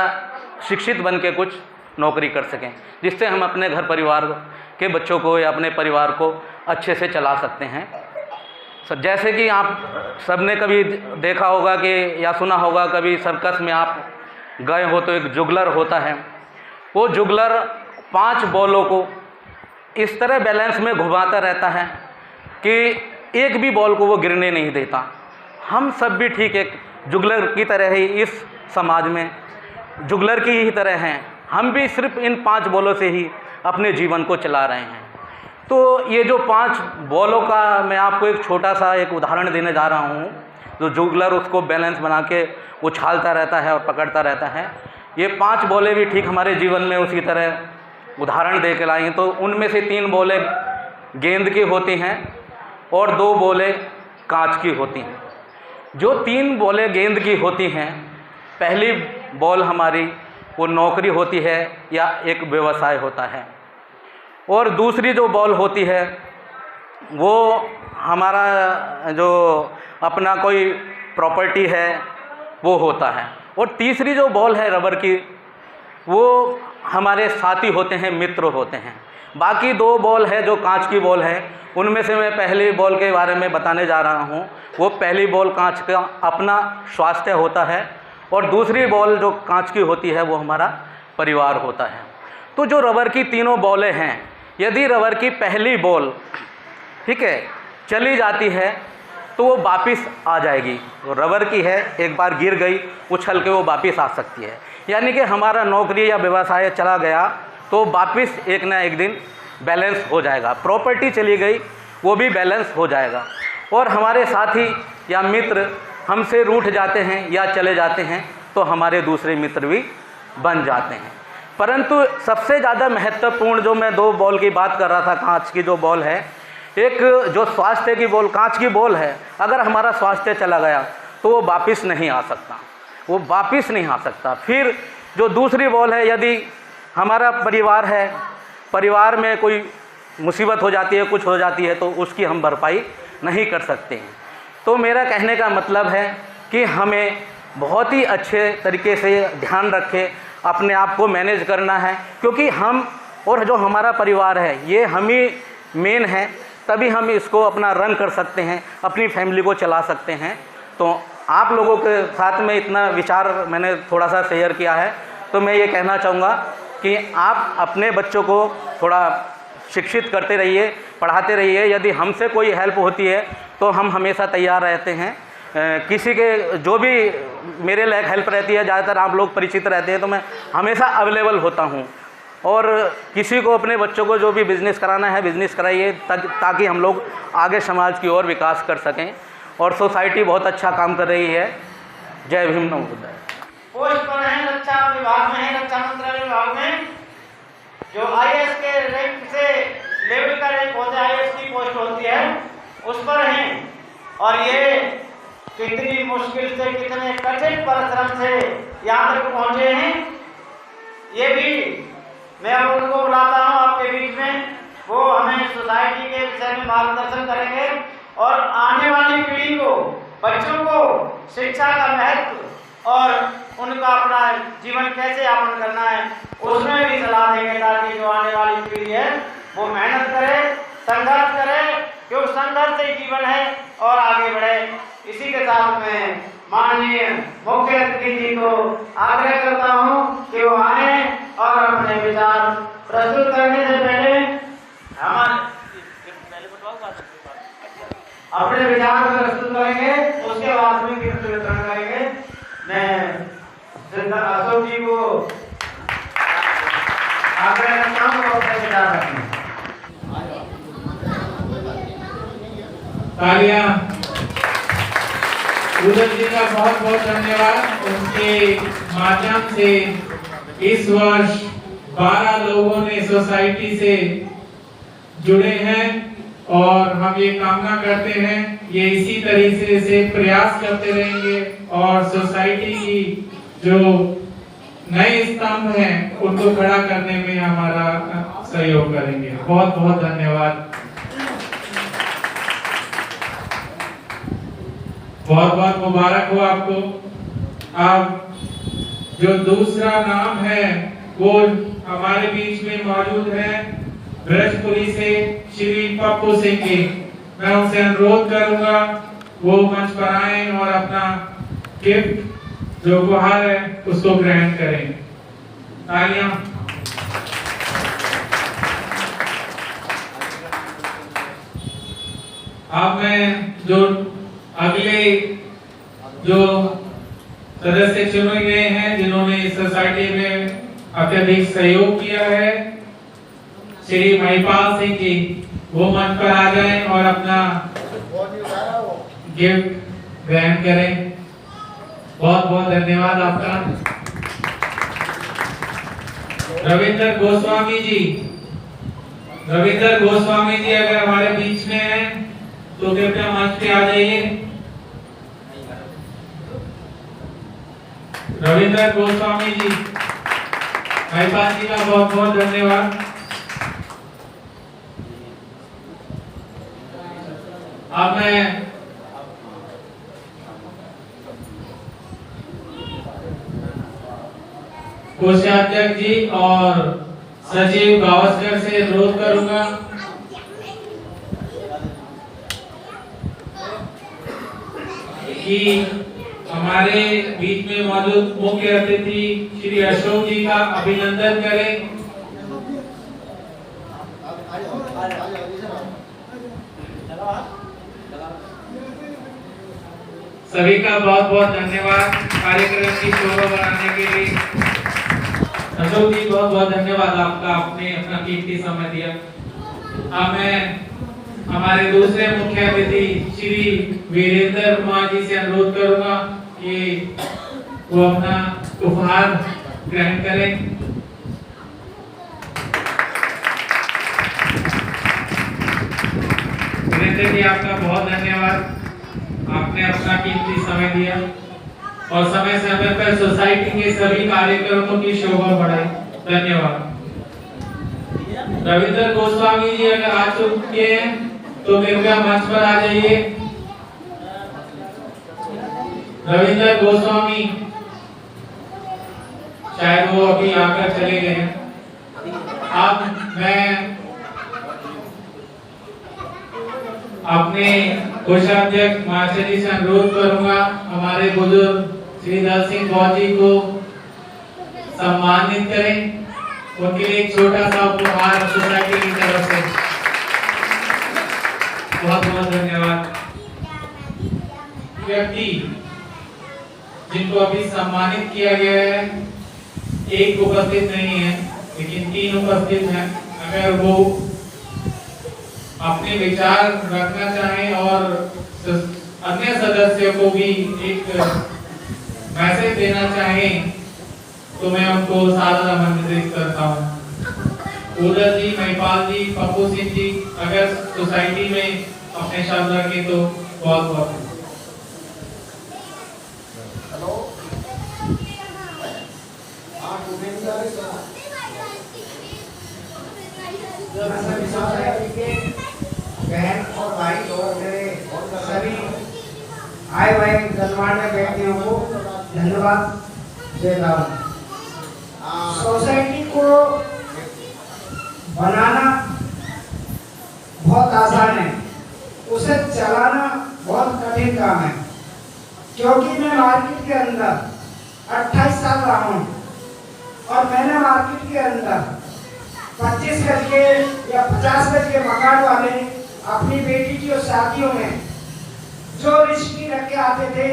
शिक्षित बन के कुछ नौकरी कर सकें, जिससे हम अपने घर परिवार के बच्चों को या अपने परिवार को अच्छे से चला सकते हैं। जैसे कि आप सबने कभी देखा होगा कि या सुना होगा, कभी सर्कस में आप गए हो तो एक जुगलर होता है। वो जुगलर 5 बॉलों को इस तरह बैलेंस में घुमाता रहता है कि एक भी बॉल को वो गिरने नहीं देता। हम सब भी ठीक एक जुगलर की तरह ही इस समाज में जुगलर की ही तरह हैं। हम भी सिर्फ इन 5 बॉलों से ही अपने जीवन को चला रहे हैं। तो ये जो 5 बॉलों का मैं आपको एक छोटा सा एक उदाहरण देने जा रहा हूँ। जो जुगलर उसको बैलेंस बना के उछालता रहता है और पकड़ता रहता है, ये 5 बॉलें भी ठीक हमारे जीवन में उसी तरह उदाहरण दे के लाई। तो उनमें से 3 बॉलें गेंद की होती हैं और 2 बॉलें कांच की होती हैं। जो 3 बॉलें गेंद की होती हैं, पहली बॉल हमारी वो नौकरी होती है या एक व्यवसाय होता है, और दूसरी जो बॉल होती है वो हमारा जो अपना कोई प्रॉपर्टी है वो होता है, और तीसरी जो बॉल है रबर की, वो हमारे साथी होते हैं, मित्र होते हैं। बाकी 2 बॉल है जो कांच की बॉल है, उनमें से मैं पहली बॉल के बारे में बताने जा रहा हूँ। वो पहली बॉल कांच का अपना स्वास्थ्य होता है और दूसरी बॉल जो कांच की होती है वो हमारा परिवार होता है। तो जो रबर की तीनों बॉलें हैं, यदि रबर की पहली बॉल ठीक है चली जाती है तो वो वापस आ जाएगी। वो रबर की है, एक बार गिर गई उछल के वो वापस आ सकती है। यानी कि हमारा नौकरी या व्यवसाय चला गया तो वापस एक ना एक दिन बैलेंस हो जाएगा। प्रॉपर्टी चली गई वो भी बैलेंस हो जाएगा। और हमारे साथी या मित्र हमसे रूठ जाते हैं या चले जाते हैं तो हमारे दूसरे मित्र भी बन जाते हैं। परंतु सबसे ज़्यादा महत्वपूर्ण जो मैं 2 बॉल की बात कर रहा था, कांच की जो बॉल है, एक जो स्वास्थ्य की बॉल कांच की बॉल है, अगर हमारा स्वास्थ्य चला गया तो वो वापस नहीं आ सकता, वो वापस नहीं आ सकता। फिर जो दूसरी बॉल है, यदि हमारा परिवार है, परिवार में कोई मुसीबत हो जाती है, कुछ हो जाती है, तो उसकी हम भरपाई नहीं कर सकते हैं। तो मेरा कहने का मतलब है कि हमें बहुत ही अच्छे तरीके से ध्यान रखें, अपने आप को मैनेज करना है, क्योंकि हम और जो हमारा परिवार है ये हम ही मेन है, तभी हम इसको अपना रन कर सकते हैं, अपनी फैमिली को चला सकते हैं। तो आप लोगों के साथ में इतना विचार मैंने थोड़ा सा शेयर किया है, तो मैं ये कहना चाहूँगा कि आप अपने बच्चों को थोड़ा शिक्षित करते रहिए, पढ़ाते रहिए। यदि हमसे कोई हेल्प होती है तो हम हमेशा तैयार रहते हैं। किसी के जो भी मेरे लायक हेल्प रहती है, ज़्यादातर आप लोग परिचित रहते हैं, तो मैं हमेशा अवेलेबल होता हूँ। और किसी को अपने बच्चों को जो भी बिज़नेस कराना है बिज़नेस कराइए, ताकि हम लोग आगे समाज की ओर विकास कर सकें। और सोसाइटी बहुत अच्छा काम कर रही है। जय भीम, नमो बुद्धाय। पोस्ट पर हैं रक्षा विभाग में, है रक्षा मंत्रालय विभाग में, जो आईएएस के रैंक से लेवल का रैंक होता है, आईएएस की पोस्ट होती है, उस पर हैं। और ये कितनी मुश्किल से, कितने कठिन परिश्रम से यहाँ तक पहुँचे हैं, ये भी मैं अब उनको बुलाता हूँ आपके बीच में। वो हमें सोसाइटी के विषय में मार्गदर्शन करेंगे और आने वाली पीढ़ी को, बच्चों को शिक्षा का महत्व और उनका अपना जीवन कैसे यापन करना है उसमें भी सलाह देंगे, ताकि जो आने वाली पीढ़ी है वो मेहनत करे, संघर्ष करे, क्योंकि संघर्ष से जीवन है और आगे बढ़े। इसी के साथ में माननीय मुख्य अतिथि जी को आग्रह करता हूँ कि वो आए और अपने विचार प्रस्तुत करने से पहले अपने विचार को प्रस्तुत करेंगे, उसके बाद में गिफ्ट वितरण करेंगे। मैं अशोक जी को आग्रह करता हूँ अपने विचार रखें। तालियां उदय जी का बहुत बहुत धन्यवाद। उनके माध्यम से इस वर्ष 12 लोगों ने सोसाइटी से जुड़े हैं और हम ये कामना करते हैं ये इसी तरीके से प्रयास करते रहेंगे और सोसाइटी की जो नए स्तंभ हैं उनको खड़ा करने में हमारा सहयोग करेंगे। बहुत बहुत धन्यवाद। बहुत बहुत मुबारक हो आपको। अब जो दूसरा नाम है वो हमारे बीच में मौजूद है ब्रजपुरी से श्री पप्पू सिंह जी। मैं उनसे अनुरोध करूंगा वो मंच पर आए और अपना गिफ्ट जो उपहार है उसको ग्रहण करें। तालियां। अब मैं जो अगले जो सदस्य चुने गए हैं जिन्होंने इस सोसाइटी में अत्यधिक सहयोग किया है, श्री महिपाल सिंह जी, वो मंच पर आ जाएं और अपना गिफ्ट ग्रहण करें। बहुत बहुत धन्यवाद आपका। रविंद्र गोस्वामी जी, रविंद्र गोस्वामी जी अगर हमारे बीच में हैं तो कृपया मंच पे आ जाइए। रविंद्र गोस्वामी जी, महिपाल जी का बहुत बहुत धन्यवाद। अब मैं कोषाध्यक्ष जी और सचिव गावस्कर से अनुरोध करूंगा कि हमारे बीच में मौजूद मुख्य अतिथि श्री अशोक जी का अभिनंदन करें। सभी का बहुत बहुत धन्यवाद कार्यक्रम की शोभा बढ़ाने के लिए। अशोक जी बहुत बहुत धन्यवाद आपका, आपने अपना कीमती समय दिया। अब मैं हमारे दूसरे मुख्य अतिथि श्री वीरेंद्र कुमार जी से अनुरोध करूंगा कि वो अपना उपहार ग्रहण करें। वीरेंद्र जी आपका बहुत धन्यवाद, आपने अपना कीमती समय दिया और समय समय पर सोसाइटी के सभी कार्यक्रमों की शोभा बढ़ाई। धन्यवाद। रविंद्र गोस्वामी जी अगर आ चुके हैं तो कृपया मंच पर आ जाइए। रविंद्र गोस्वामी, शायद वो अभी आकर चले गए हैं। अब मैं अपने कोषाध्यक्ष मास्टर जी से अनुरोध करूंगा हमारे बुजुर्ग श्री दल सिंह बौजी को सम्मानित करें। उनके लिए एक छोटा सा उपहार सोसाइटी की तरफ से। बहुत बहुत धन्यवाद। व्यक्ति जिनको अभी सम्मानित किया गया है, एक उपस्थित नहीं है लेकिन 3 उपस्थित हैं। अगर वो अपने विचार रखना चाहें और अन्य सदस्यों को भी एक मैसेज देना चाहें तो मैं उनको सादर आमंत्रित करता हूँ। उदय जी, महिपाल जी, पप्पू सिंह जी अगर सोसाइटी में अपने शब्द रखें तो बहुत बहुत। बहन और भाई और मेरे सभी आए हुए गणमान्य व्यक्तियों को धन्यवाद देता हूँ। सोसाइटी को बनाना बहुत आसान है, उसे चलाना बहुत कठिन काम है। क्योंकि मैं मार्केट के अंदर 28 साल रहा हूँ और मैंने मार्केट के अंदर 25 गज के या 50 गज के मकान वाले अपनी बेटी की शादियों में जो रिश्ते रख के आते थे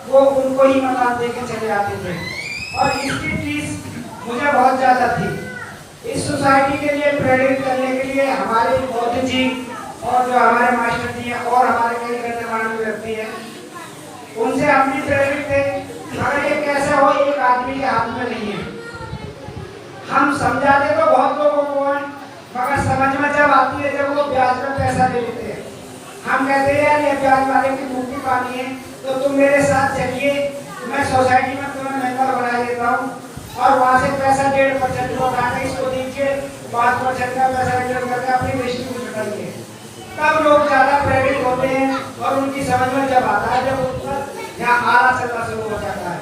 वो उनको ही मकान दे के चले आते थे और इसकी फीस मुझे बहुत ज़्यादा थी। इस सोसाइटी के लिए प्रेरित करने के लिए हमारे मोदी जी और जो हमारे मास्टर जी हैं और हमारे कई गणमान्य व्यक्ति हैं, उनसे हम भी प्रेरित थे। मगर ये कैसे हो, एक आदमी के हाथ में नहीं है। हम समझाते तो बहुत लोगों को हैं, मगर समझ में जब आती है जब वो ब्याज में पैसा ले लेते हैं। हम कहते हैं यार ये ब्याज वाले की मुक्ति पानी है तो तुम मेरे साथ चलिए, मैं सोसाइटी में तुम्हें मेंबर बना देता हूँ और वहाँ से पैसा 1.5% उठा के इसको दीजिए, 5% का पैसा रिटर्न करके अपनी डिस्ट्रीब्यूट करिए। तब लोग ज़्यादा प्रेरित होते हैं और उनकी समझ में जब आता है जब उन पर यहाँ आला चलना शुरू हो जाता है।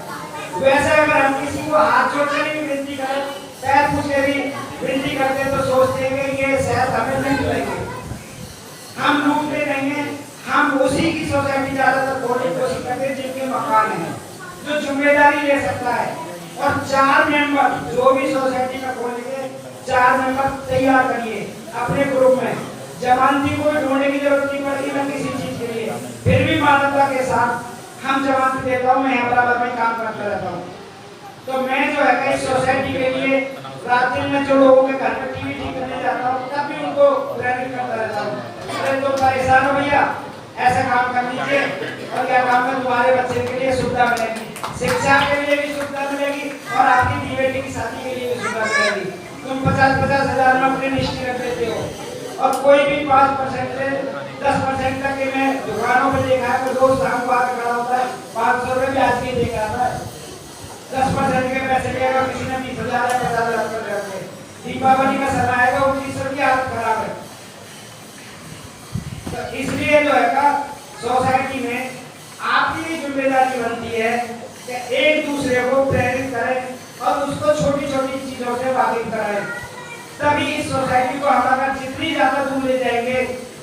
वैसे अगर हम किसी को हाथ जोड़ कर भी विनती करें, पैर पूछ के भी विनती करते तो सोचते हैं कि ये शायद हमें नहीं मिलेंगे। हम लूटते नहीं हैं, हम उसी की सोसाइटी ज़्यादातर खोलने की कोशिश करते हैं जिनके मकान है, जो जिम्मेदारी ले सकता है। और 4 मेंबर जो भी सोसाइटी में खोलेंगे 4 मेंबर तैयार करिए अपने ग्रुप में। जमानती को भी ढूंढने की जरूरत नहीं पड़ती ना किसी चीज के लिए, फिर भी मानवता के साथ हम जमानती देता हूँ, मैं बराबर में काम करता रहता हूँ। तो मैं जो है इस सोसाइटी के लिए रात दिन में जो लोगों के घर में टीवी ठीक करने जाता हूँ तब भी उनको प्रेरित करता रहता हूँ। अरे तो परेशान हो भैया, ऐसा काम कर लीजिए और क्या काम में तुम्हारे बच्चे के लिए सुविधा मिलेगी, शिक्षा के लिए भी सुविधा मिलेगी और आपकी बेटी की शादी के लिए भी सुविधा मिलेगी। तुम 50-50 हजार में अपने निश्चित रख देते हो और कोई भी 5% से 10% तक के मैं दुकानों में देखा है तो रोज शाम को आकर खड़ा होता है, 500 रुपये ब्याज के देखा था। 10% के पैसे लेगा किसी ने 20,000 या 50,000 कर रखे। दीपावली का समय आएगा 29 की हालत खराब है। तो इसलिए जो है का सोसाइटी में आपकी जिम्मेदारी बनती है कि एक दूसरे को प्रेरित करें और उसको छोटी छोटी चीजों से वाकिफ कराएं। तभी इस सोसाइटी को हम अगर जितनी ज्यादा दूर ले जाएंगे,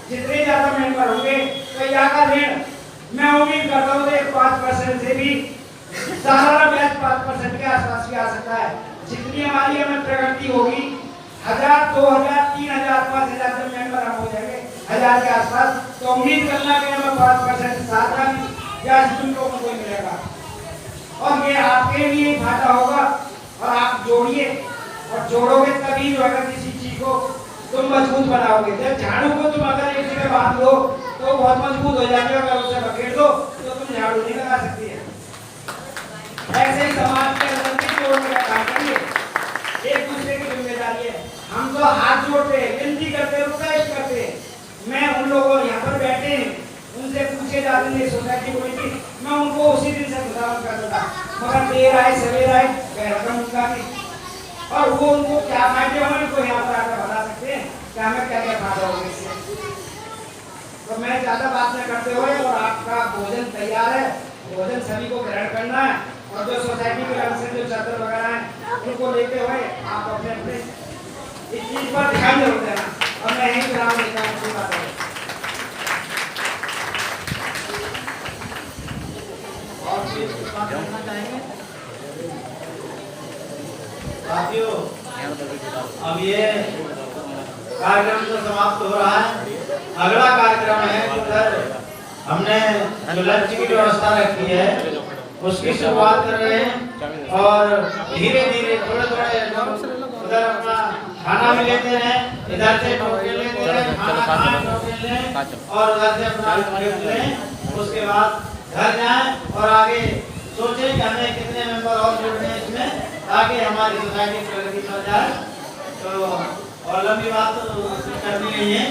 जितने ज्यादा मेंबर होंगे तो यहाँ का ऋण मैं उम्मीद करता हूँ 5% से भी सालाना ब्याज 5% के आसपास भी आ सकता है। जितनी हमारी हमें प्रगति होगी 1000, 2000, 3000, 5000 जब मेंबर हम हो जाएंगे 1000 के आसपास, तो उम्मीद करना कि हमें 5% सालाना ब्याज तुमको कोई मिलेगा और ये आपके लिए फायदा होगा। और आप जोड़िए और जोड़ोगे तभी जो अगर किसी चीज को तुम मजबूत बनाओगे। जब झाड़ू को तुम अगर एक जगह बांध दो तो बहुत मजबूत हो जाएगी, अगर उसे बखेर दो तो तुम झाड़ू नहीं लगा सकती है। ऐसे ही समाज के अंदर भी जोड़ने का काम करिए, एक दूसरे की जिम्मेदारी है। हम तो हाथ जोड़ते हैं, विनती करते हैं, रिक्वेस्ट करते हैं। मैं उन लोगों यहाँ पर बैठे हैं उनसे पूछे जाते हैं सोसाइटी को लेकर, मैं उनको उसी दिन से खुदावंद कर देता, मगर देर आए सवेर आए रकम उनका भी और वो उनको क्या फायदे होंगे उनको यहाँ पर आकर बता सकते हैं कि हमें क्या क्या फायदा होगा इससे। तो मैं ज़्यादा बात न करते हुए और आपका भोजन तैयार है, भोजन सभी को ग्रहण करना है और जो सोसाइटी के अंदर से जो चादर वगैरह हैं उनको लेते हुए आप अपने अपने इस चीज़ पर ध्यान जरूर देना। और मैं यही विराम देता हूँ। साथियों, अब ये कार्यक्रम तो समाप्त हो रहा है। अगला कार्यक्रम है उधर हमने जो लंच की व्यवस्था रखी है उसकी शुरुआत कर रहे हैं और धीरे धीरे थोड़े थोड़े उधर अपना खाना भी लेते हैं, इधर से टोकन लेते हैं, खाना खाएं, टोकन लें और उधर से अपना गिफ्ट लें। उसके बाद घर जाएं और आगे सोचें कि हमें कितने मेंबर और जोड़ने हैं इसमें ताकि हमारी सोसाइटी प्रगति कर जाए। तो और लंबी बात तो करनी नहीं है।